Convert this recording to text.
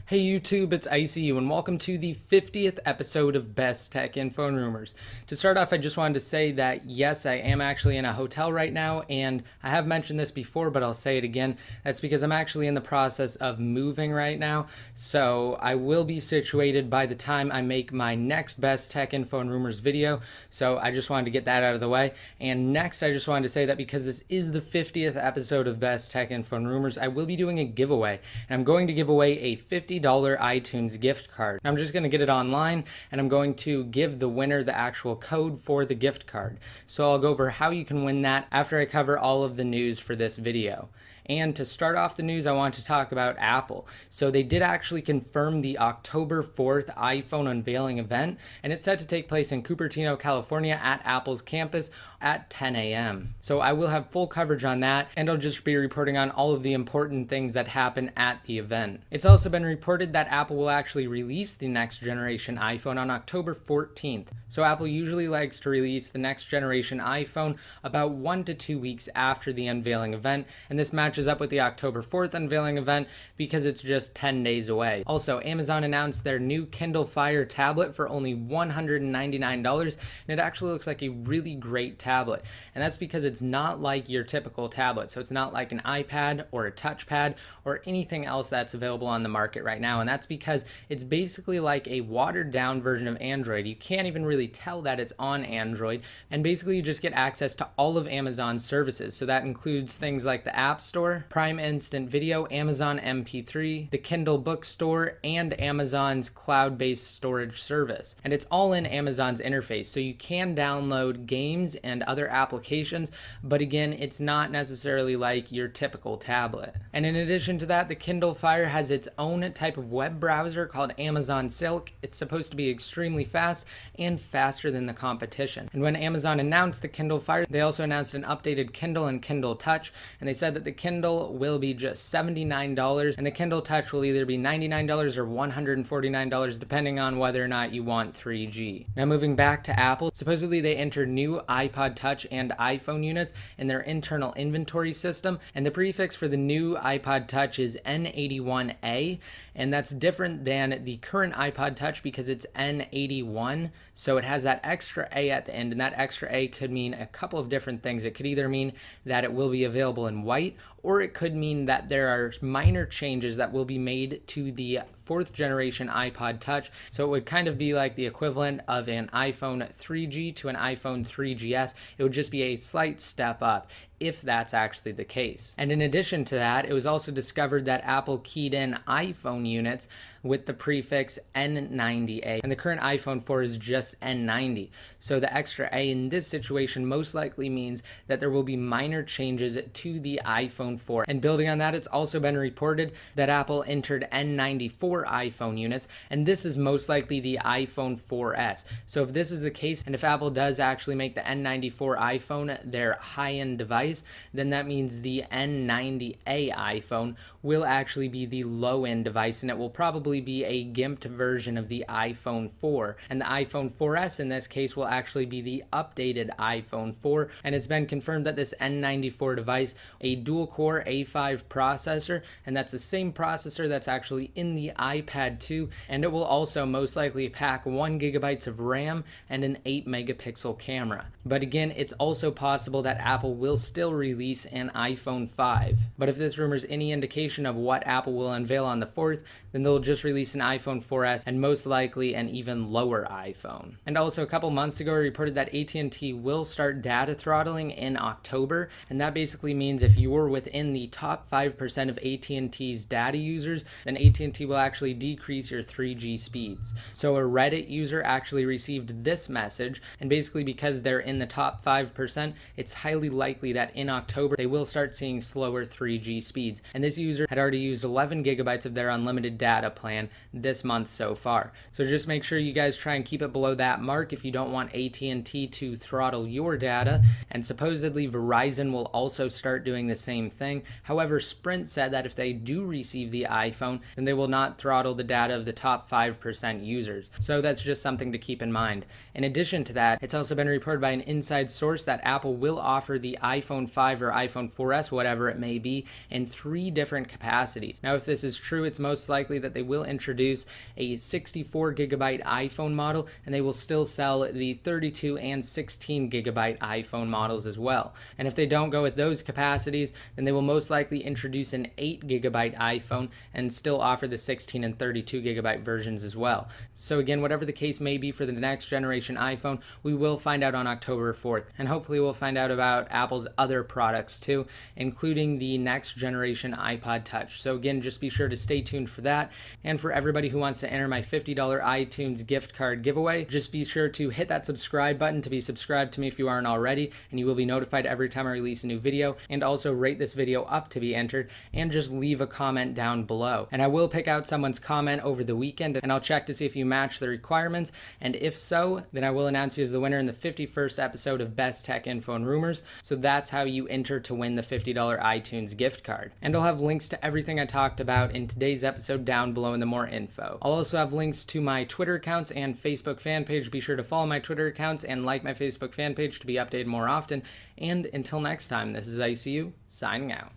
Hey YouTube, it's ICU and welcome to the 50th episode of Best Tech Info and Rumors. To start off, I just wanted to say that yes, I am actually in a hotel right now, and I have mentioned this before, but I'll say it again. That's because I'm actually in the process of moving right now, so I will be situated by the time I make my next Best Tech Info and Rumors video, so I just wanted to get that out of the way. And next, I just wanted to say that because this is the 50th episode of Best Tech Info and Rumors, I will be doing a giveaway, and I'm going to give away a $50 iTunes gift card. I'm just going to get it online, and I'm going to give the winner the actual code for the gift card. So I'll go over how you can win that after I cover all of the news for this video. And to start off the news, I want to talk about Apple. So they did actually confirm the October 4th iPhone unveiling event, and it's set to take place in Cupertino, California at Apple's campus at 10 a.m. So I will have full coverage on that, and I'll just be reporting on all of the important things that happen at the event. It's also been reported that Apple will actually release the next generation iPhone on October 14th. So Apple usually likes to release the next generation iPhone about 1 to 2 weeks after the unveiling event, and this matches up with the October 4th unveiling event because it's just 10 days away. Also, Amazon announced their new Kindle Fire tablet for only $199, and it actually looks like a really great tablet. And that's because it's not like your typical tablet. So it's not like an iPad or a touchpad or anything else that's available on the market right now. And that's because it's basically like a watered down version of Android. You can't even really tell that it's on Android. And basically you just get access to all of Amazon's services. So that includes things like the App Store, Prime Instant Video, Amazon MP3, the Kindle Bookstore, and Amazon's cloud-based storage service. And it's all in Amazon's interface, so you can download games and other applications, but again, it's not necessarily like your typical tablet. And in addition to that, the Kindle Fire has its own type of web browser called Amazon Silk. It's supposed to be extremely fast and faster than the competition. And when Amazon announced the Kindle Fire, they also announced an updated Kindle and Kindle Touch, and they said that the Kindle will be just $79 and the Kindle Touch will either be $99 or $149 depending on whether or not you want 3G. Now moving back to Apple, supposedly they entered new iPod Touch and iPhone units in their internal inventory system, and the prefix for the new iPod Touch is N81A, and that's different than the current iPod Touch because it's N81, so it has that extra A at the end, and that extra A could mean a couple of different things. It could either mean that it will be available in white, or it could mean that there are minor changes that will be made to the 4th generation iPod Touch. So it would kind of be like the equivalent of an iPhone 3G to an iPhone 3GS. It would just be a slight step up, if that's actually the case. And in addition to that, it was also discovered that Apple keyed in iPhone units with the prefix N90A, and the current iPhone 4 is just N90. So the extra A in this situation most likely means that there will be minor changes to the iPhone 4. And building on that, it's also been reported that Apple entered N94 iPhone units, and this is most likely the iPhone 4S. So if this is the case, and if Apple does actually make the N94 iPhone their high-end device, then that means the N90A iPhone will actually be the low-end device, and it will probably be a gimped version of the iPhone 4. And the iPhone 4S in this case will actually be the updated iPhone 4, and it's been confirmed that this N94 device, a dual-core A5 processor, and that's the same processor that's actually in the iPad 2, and it will also most likely pack 1 GB of RAM and an 8 megapixel camera. But again, it's also possible that Apple will still release an iPhone 5. But if this rumor is any indication of what Apple will unveil on the 4th, then they'll just release an iPhone 4S and most likely an even lower iPhone. And also a couple months ago, I reported that AT&T will start data throttling in October, and that basically means if you're within the top 5% of AT&T's data users, then AT&T will actually decrease your 3G speeds. So a Reddit user actually received this message, and basically because they're in the top 5%, it's highly likely that in October they will start seeing slower 3G speeds. And this user had already used 11 gigabytes of their unlimited data plan this month so far. So just make sure you guys try and keep it below that mark if you don't want AT&T to throttle your data. And supposedly Verizon will also start doing the same thing. However, Sprint said that if they do receive the iPhone, then they will not throttle the data of the top 5% users. So that's just something to keep in mind. In addition to that, it's also been reported by an inside source that Apple will offer the iPhone iPhone 5 or iPhone 4S, whatever it may be, in 3 different capacities. Now, if this is true, it's most likely that they will introduce a 64 gigabyte iPhone model, and they will still sell the 32 and 16 gigabyte iPhone models as well. And if they don't go with those capacities, then they will most likely introduce an 8 gigabyte iPhone and still offer the 16 and 32 gigabyte versions as well. So again, whatever the case may be for the next generation iPhone, we will find out on October 4th. And hopefully we'll find out about Apple's other products too, including the next generation iPod Touch. So again, just be sure to stay tuned for that. And for everybody who wants to enter my $50 iTunes gift card giveaway, just be sure to hit that subscribe button to be subscribed to me if you aren't already, and you will be notified every time I release a new video. And also rate this video up to be entered, and just leave a comment down below. And I will pick out someone's comment over the weekend, and I'll check to see if you match the requirements. And if so, then I will announce you as the winner in the 51st episode of Best Tech Info and Rumors. So that's how you enter to win the $50 iTunes gift card. And I'll have links to everything I talked about in today's episode down below in the more info. I'll also have links to my Twitter accounts and Facebook fan page. Be sure to follow my Twitter accounts and like my Facebook fan page to be updated more often. And until next time, this is ICU signing out.